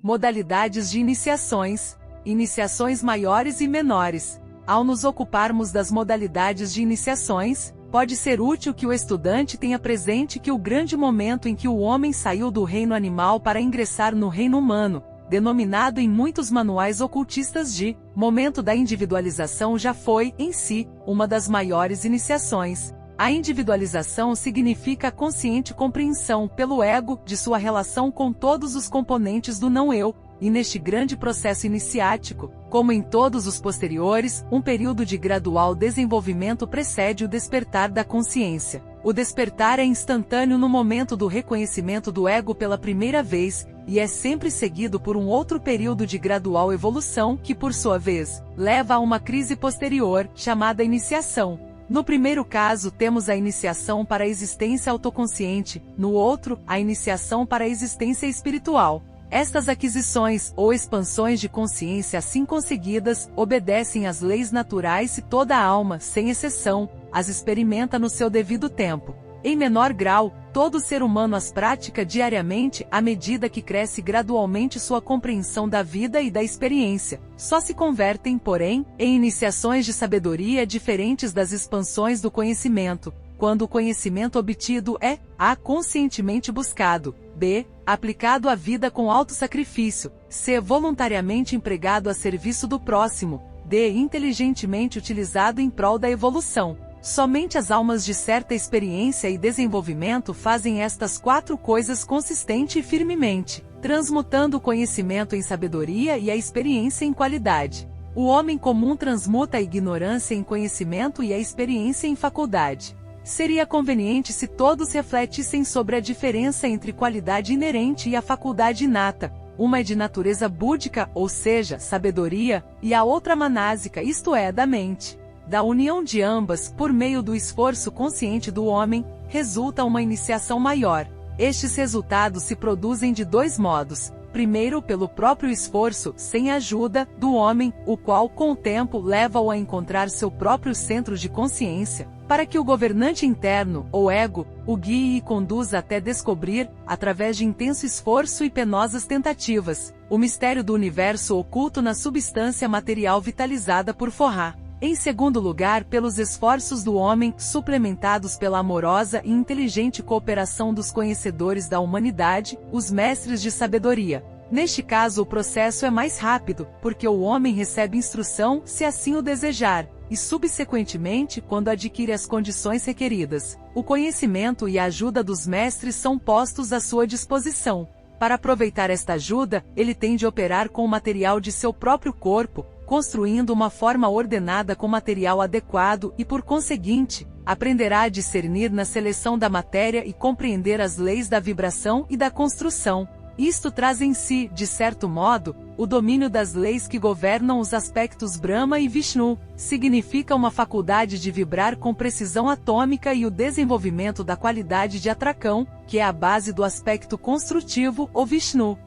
Modalidades de iniciações. Iniciações maiores e menores. Ao nos ocuparmos das modalidades de iniciações, pode ser útil que o estudante tenha presente que o grande momento em que o homem saiu do reino animal para ingressar no reino humano, denominado em muitos manuais ocultistas de momento da individualização, já foi, em si, uma das maiores iniciações. A individualização significa a consciente compreensão pelo ego de sua relação com todos os componentes do não-eu, e neste grande processo iniciático, como em todos os posteriores, um período de gradual desenvolvimento precede o despertar da consciência. O despertar é instantâneo no momento do reconhecimento do ego pela primeira vez, e é sempre seguido por um outro período de gradual evolução que, por sua vez, leva a uma crise posterior, chamada iniciação. No primeiro caso temos a iniciação para a existência autoconsciente, no outro, a iniciação para a existência espiritual. Estas aquisições ou expansões de consciência assim conseguidas obedecem às leis naturais e toda a alma, sem exceção, as experimenta no seu devido tempo. Em menor grau, todo ser humano as pratica diariamente à medida que cresce gradualmente sua compreensão da vida e da experiência. Só se convertem, porém, em iniciações de sabedoria diferentes das expansões do conhecimento, quando o conhecimento obtido é a. Conscientemente buscado, b. aplicado à vida com alto sacrifício, c. voluntariamente empregado a serviço do próximo, d. inteligentemente utilizado em prol da evolução. Somente as almas de certa experiência e desenvolvimento fazem estas quatro coisas consistente e firmemente, transmutando o conhecimento em sabedoria e a experiência em qualidade. O homem comum transmuta a ignorância em conhecimento e a experiência em faculdade. Seria conveniente se todos refletissem sobre a diferença entre qualidade inerente e a faculdade inata. Uma é de natureza búdica, ou seja, sabedoria, e a outra manásica, isto é, da mente. Da união de ambas, por meio do esforço consciente do homem, resulta uma iniciação maior. Estes resultados se produzem de dois modos. Primeiro, pelo próprio esforço, sem ajuda, do homem, o qual, com o tempo, leva-o a encontrar seu próprio centro de consciência, para que o governante interno, ou ego, o guie e conduza até descobrir, através de intenso esforço e penosas tentativas, o mistério do universo oculto na substância material vitalizada por Forrar. Em segundo lugar, pelos esforços do homem, suplementados pela amorosa e inteligente cooperação dos conhecedores da humanidade, os mestres de sabedoria. Neste caso o processo é mais rápido, porque o homem recebe instrução, se assim o desejar, e subsequentemente, quando adquire as condições requeridas, o conhecimento e a ajuda dos mestres são postos à sua disposição. Para aproveitar esta ajuda, ele tem de operar com o material de seu próprio corpo, construindo uma forma ordenada com material adequado e, por conseguinte, aprenderá a discernir na seleção da matéria e compreender as leis da vibração e da construção. Isto traz em si, de certo modo, o domínio das leis que governam os aspectos Brahma e Vishnu. Significa uma faculdade de vibrar com precisão atômica e o desenvolvimento da qualidade de atracão, que é a base do aspecto construtivo, ou Vishnu.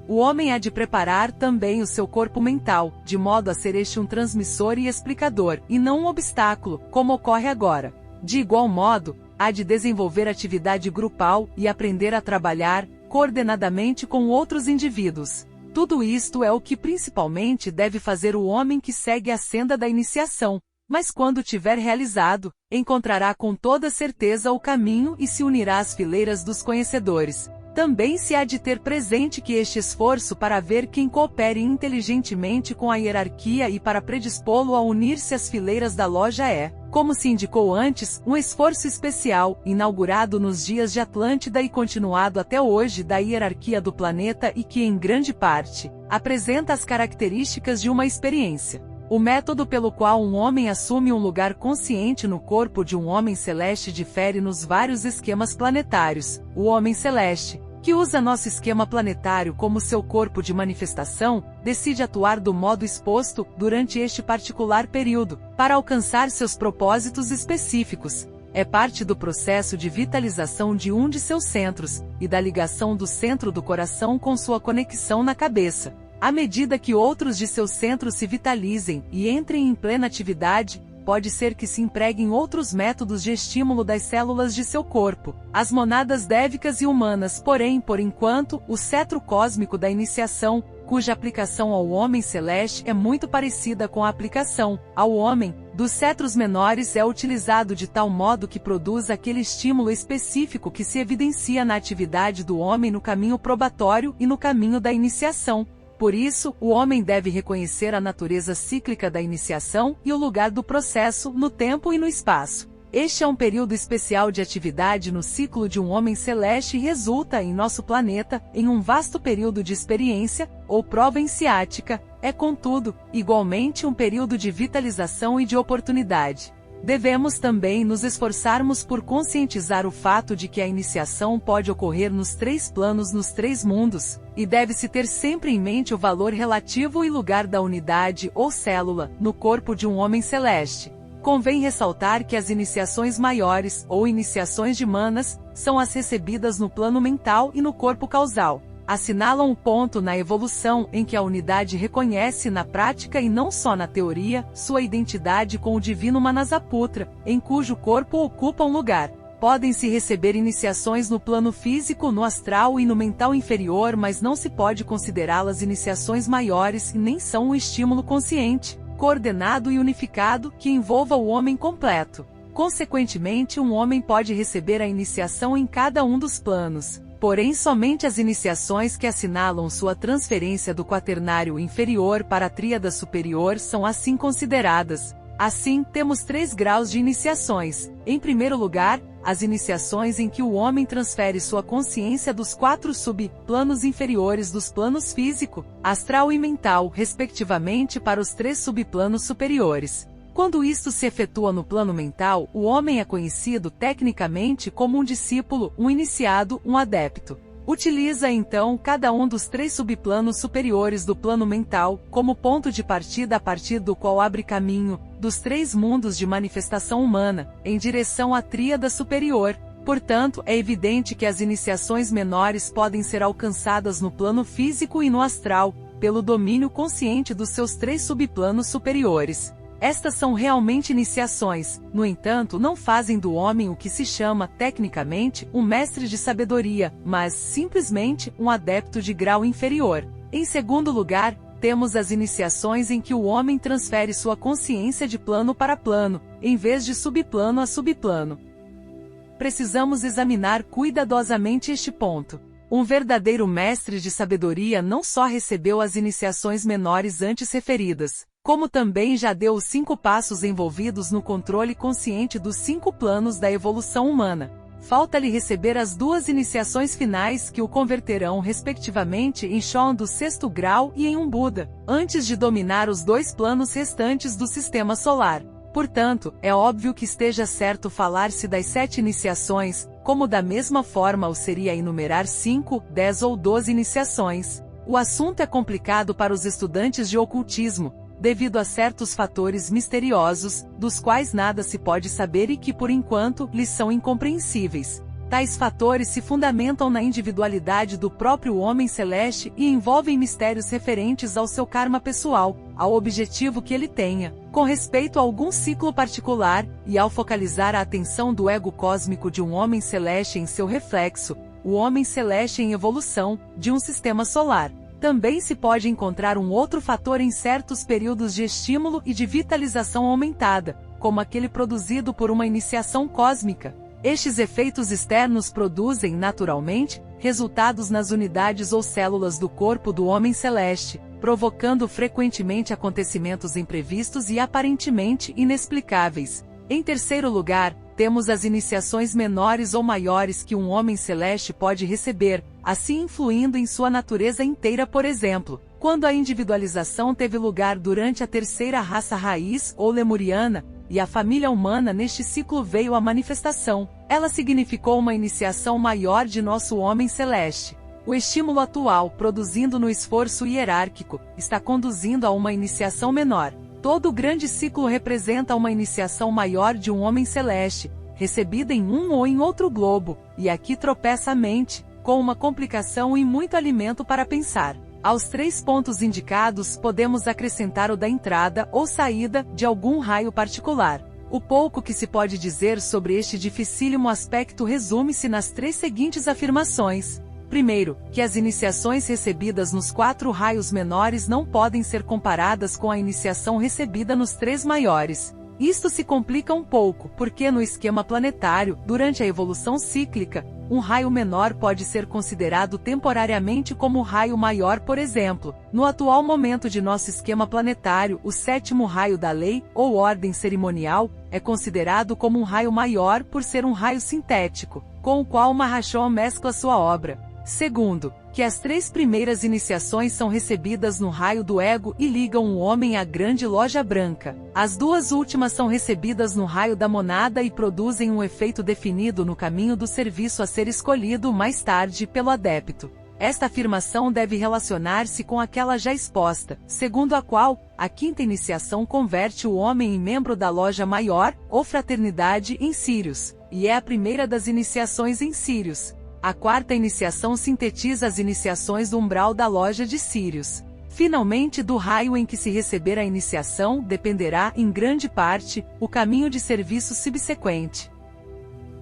O homem há de preparar também o seu corpo mental, de modo a ser este um transmissor e explicador, e não um obstáculo, como ocorre agora. De igual modo, há de desenvolver atividade grupal e aprender a trabalhar coordenadamente com outros indivíduos. Tudo isto é o que principalmente deve fazer o homem que segue a senda da iniciação, mas quando tiver realizado, encontrará com toda certeza o caminho e se unirá às fileiras dos conhecedores. Também se há de ter presente que este esforço para ver quem coopere inteligentemente com a hierarquia e para predispô-lo a unir-se às fileiras da loja é, como se indicou antes, um esforço especial, inaugurado nos dias de Atlântida e continuado até hoje da hierarquia do planeta e que, em grande parte, apresenta as características de uma experiência. O método pelo qual um homem assume um lugar consciente no corpo de um homem celeste difere nos vários esquemas planetários. O homem celeste, que usa nosso esquema planetário como seu corpo de manifestação, decide atuar do modo exposto durante este particular período, para alcançar seus propósitos específicos. É parte do processo de vitalização de um de seus centros, e da ligação do centro do coração com sua conexão na cabeça. À medida que outros de seus centros se vitalizem e entrem em plena atividade, pode ser que se empreguem outros métodos de estímulo das células de seu corpo, as monadas dévicas e humanas. Porém, por enquanto, o cetro cósmico da iniciação, cuja aplicação ao homem celeste é muito parecida com a aplicação, ao homem, dos cetros menores, é utilizado de tal modo que produz aquele estímulo específico que se evidencia na atividade do homem no caminho probatório e no caminho da iniciação. Por isso, o homem deve reconhecer a natureza cíclica da iniciação e o lugar do processo no tempo e no espaço. Este é um período especial de atividade no ciclo de um homem celeste e resulta, em nosso planeta, em um vasto período de experiência, ou prova iniciática. É, contudo, igualmente um período de vitalização e de oportunidade. Devemos também nos esforçarmos por conscientizar o fato de que a iniciação pode ocorrer nos 3 planos, nos 3 mundos, e deve-se ter sempre em mente o valor relativo e lugar da unidade ou célula no corpo de um homem celeste. Convém ressaltar que as iniciações maiores, ou iniciações de manas, são as recebidas no plano mental e no corpo causal. Assinalam um ponto na evolução em que a unidade reconhece na prática e não só na teoria, sua identidade com o divino Manasaputra, em cujo corpo ocupa um lugar. Podem-se receber iniciações no plano físico, no astral e no mental inferior, mas não se pode considerá-las iniciações maiores e nem são um estímulo consciente, coordenado e unificado que envolva o homem completo. Consequentemente, um homem pode receber a iniciação em cada um dos planos. Porém, somente as iniciações que assinalam sua transferência do quaternário inferior para a tríada superior são assim consideradas. Assim, temos 3 graus de iniciações. Em primeiro lugar, as iniciações em que o homem transfere sua consciência dos 4 subplanos inferiores dos planos físico, astral e mental, respectivamente, para os 3 subplanos superiores. Quando isto se efetua no plano mental, o homem é conhecido tecnicamente como um discípulo, um iniciado, um adepto. Utiliza então cada um dos 3 subplanos superiores do plano mental como ponto de partida a partir do qual abre caminho, dos 3 mundos de manifestação humana, em direção à tríada superior. Portanto, é evidente que as iniciações menores podem ser alcançadas no plano físico e no astral, pelo domínio consciente dos seus 3 subplanos superiores. Estas são realmente iniciações, no entanto, não fazem do homem o que se chama, tecnicamente, um mestre de sabedoria, mas, simplesmente, um adepto de grau inferior. Em segundo lugar, temos as iniciações em que o homem transfere sua consciência de plano para plano, em vez de subplano a subplano. Precisamos examinar cuidadosamente este ponto. Um verdadeiro mestre de sabedoria não só recebeu as iniciações menores antes referidas, como também já deu os 5 passos envolvidos no controle consciente dos 5 planos da evolução humana. Falta-lhe receber as 2 iniciações finais que o converterão respectivamente em Shon do 6º grau e em um Buda, antes de dominar os 2 planos restantes do sistema solar. Portanto, é óbvio que esteja certo falar-se das 7 iniciações, como da mesma forma o seria enumerar 5, 10 ou 12 iniciações. O assunto é complicado para os estudantes de ocultismo, devido a certos fatores misteriosos, dos quais nada se pode saber e que por enquanto lhes são incompreensíveis. Tais fatores se fundamentam na individualidade do próprio homem celeste e envolvem mistérios referentes ao seu karma pessoal, ao objetivo que ele tenha, com respeito a algum ciclo particular, e ao focalizar a atenção do ego cósmico de um homem celeste em seu reflexo, o homem celeste em evolução, de um sistema solar. Também se pode encontrar um outro fator em certos períodos de estímulo e de vitalização aumentada, como aquele produzido por uma iniciação cósmica. Estes efeitos externos produzem, naturalmente, resultados nas unidades ou células do corpo do homem celeste, provocando frequentemente acontecimentos imprevistos e aparentemente inexplicáveis. Em terceiro lugar, temos as iniciações menores ou maiores que um homem celeste pode receber, assim influindo em sua natureza inteira. Por exemplo, quando a individualização teve lugar durante a terceira raça raiz ou lemuriana, e a família humana neste ciclo veio à manifestação, ela significou uma iniciação maior de nosso homem celeste. O estímulo atual, produzindo no esforço hierárquico, está conduzindo a uma iniciação menor. Todo o grande ciclo representa uma iniciação maior de um homem celeste, recebida em um ou em outro globo, e aqui tropeça a mente, com uma complicação e muito alimento para pensar. Aos 3 pontos indicados podemos acrescentar o da entrada ou saída de algum raio particular. O pouco que se pode dizer sobre este dificílimo aspecto resume-se nas 3 seguintes afirmações. Primeiro, que as iniciações recebidas nos 4 raios menores não podem ser comparadas com a iniciação recebida nos 3 maiores. Isto se complica um pouco, porque no esquema planetário, durante a evolução cíclica, um raio menor pode ser considerado temporariamente como raio maior, por exemplo. No atual momento de nosso esquema planetário, o 7º raio da lei, ou ordem cerimonial, é considerado como um raio maior por ser um raio sintético, com o qual Mahashoggi mescla sua obra. Segundo, que as 3 primeiras iniciações são recebidas no raio do ego e ligam o homem à grande loja branca. As 2 últimas são recebidas no raio da monada e produzem um efeito definido no caminho do serviço a ser escolhido mais tarde pelo adepto. Esta afirmação deve relacionar-se com aquela já exposta, segundo a qual, a 5ª iniciação converte o homem em membro da loja maior, ou fraternidade em Sírios, e é a primeira das iniciações em Sírios. A 4ª iniciação sintetiza as iniciações do umbral da loja de Sírios. Finalmente, do raio em que se receber a iniciação, dependerá, em grande parte, o caminho de serviço subsequente.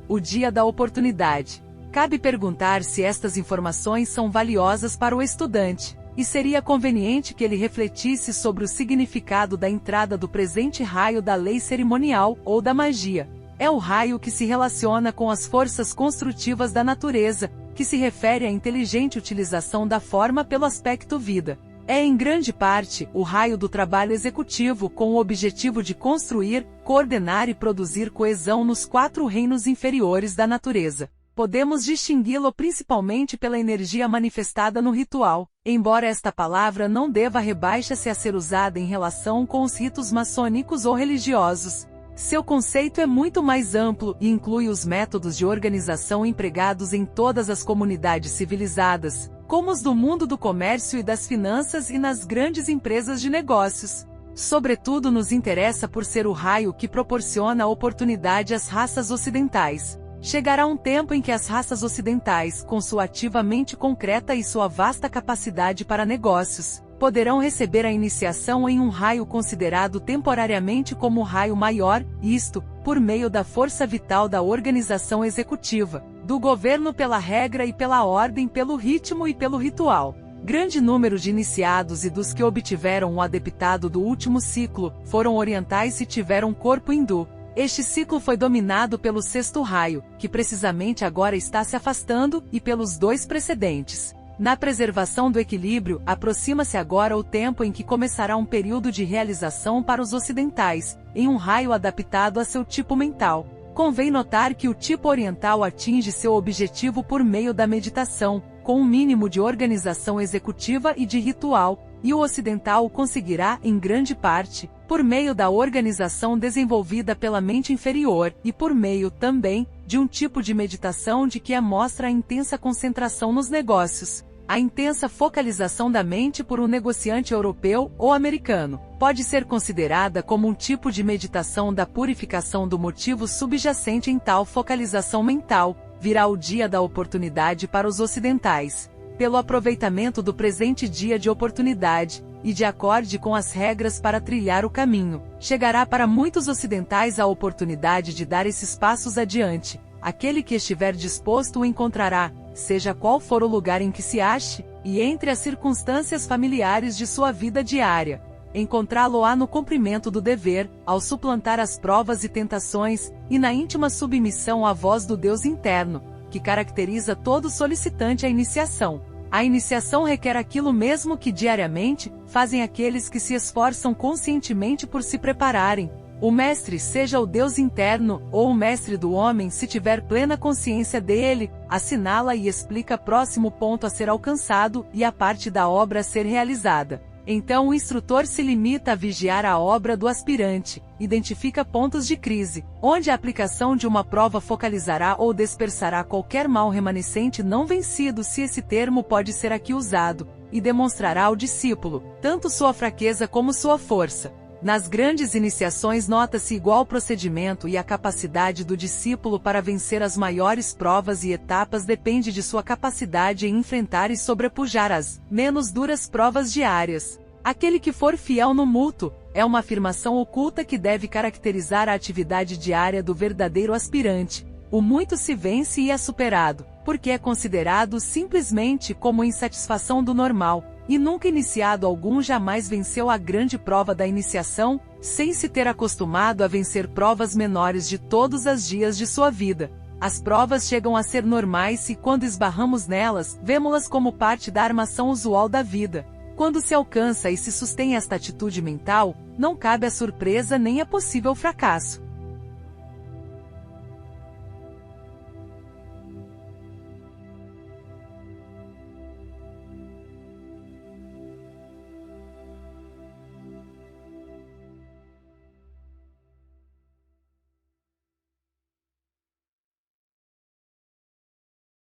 O dia da oportunidade. Cabe perguntar se estas informações são valiosas para o estudante, e seria conveniente que ele refletisse sobre o significado da entrada do presente raio da lei cerimonial, ou da magia. É o raio que se relaciona com as forças construtivas da natureza, que se refere à inteligente utilização da forma pelo aspecto vida. É em grande parte o raio do trabalho executivo com o objetivo de construir, coordenar e produzir coesão nos 4 reinos inferiores da natureza. Podemos distingui-lo principalmente pela energia manifestada no ritual, embora esta palavra não deva rebaixa-se a ser usada em relação com os ritos maçônicos ou religiosos. Seu conceito é muito mais amplo e inclui os métodos de organização empregados em todas as comunidades civilizadas, como os do mundo do comércio e das finanças e nas grandes empresas de negócios. Sobretudo nos interessa por ser o raio que proporciona a oportunidade às raças ocidentais. Chegará um tempo em que as raças ocidentais, com sua ativa mente concreta e sua vasta capacidade para negócios, poderão receber a iniciação em um raio considerado temporariamente como raio maior, isto, por meio da força vital da organização executiva, do governo pela regra e pela ordem, pelo ritmo e pelo ritual. Grande número de iniciados e dos que obtiveram o adeptado do último ciclo, foram orientais e tiveram corpo hindu. Este ciclo foi dominado pelo 6º raio, que precisamente agora está se afastando, e pelos 2 precedentes. Na preservação do equilíbrio, aproxima-se agora o tempo em que começará um período de realização para os ocidentais, em um raio adaptado a seu tipo mental. Convém notar que o tipo oriental atinge seu objetivo por meio da meditação, com um mínimo de organização executiva e de ritual, e o ocidental o conseguirá, em grande parte, por meio da organização desenvolvida pela mente inferior, e por meio, também, de um tipo de meditação de que mostra a intensa concentração nos negócios. A intensa focalização da mente por um negociante europeu ou americano pode ser considerada como um tipo de meditação da purificação do motivo subjacente em tal focalização mental. Virá o dia da oportunidade para os ocidentais. Pelo aproveitamento do presente dia de oportunidade, e de acorde com as regras para trilhar o caminho, chegará para muitos ocidentais a oportunidade de dar esses passos adiante. Aquele que estiver disposto o encontrará, seja qual for o lugar em que se ache, e entre as circunstâncias familiares de sua vida diária. Encontrá-lo-á no cumprimento do dever, ao suplantar as provas e tentações, e na íntima submissão à voz do Deus interno, que caracteriza todo solicitante à iniciação. A iniciação requer aquilo mesmo que diariamente fazem aqueles que se esforçam conscientemente por se prepararem. O mestre, seja o Deus interno, ou o mestre do homem, se tiver plena consciência dele, assinala e explica próximo ponto a ser alcançado e a parte da obra a ser realizada. Então o instrutor se limita a vigiar a obra do aspirante, identifica pontos de crise, onde a aplicação de uma prova focalizará ou dispersará qualquer mal remanescente não vencido, se esse termo pode ser aqui usado, e demonstrará ao discípulo, tanto sua fraqueza como sua força. Nas grandes iniciações nota-se igual procedimento e a capacidade do discípulo para vencer as maiores provas e etapas depende de sua capacidade em enfrentar e sobrepujar as menos duras provas diárias. Aquele que for fiel no mútuo, é uma afirmação oculta que deve caracterizar a atividade diária do verdadeiro aspirante. O muito se vence e é superado, porque é considerado simplesmente como insatisfação do normal, e nunca iniciado algum jamais venceu a grande prova da iniciação, sem se ter acostumado a vencer provas menores de todos os dias de sua vida. As provas chegam a ser normais e quando esbarramos nelas, vemo-las como parte da armação usual da vida. Quando se alcança e se sustém esta atitude mental, não cabe a surpresa nem é possível fracasso.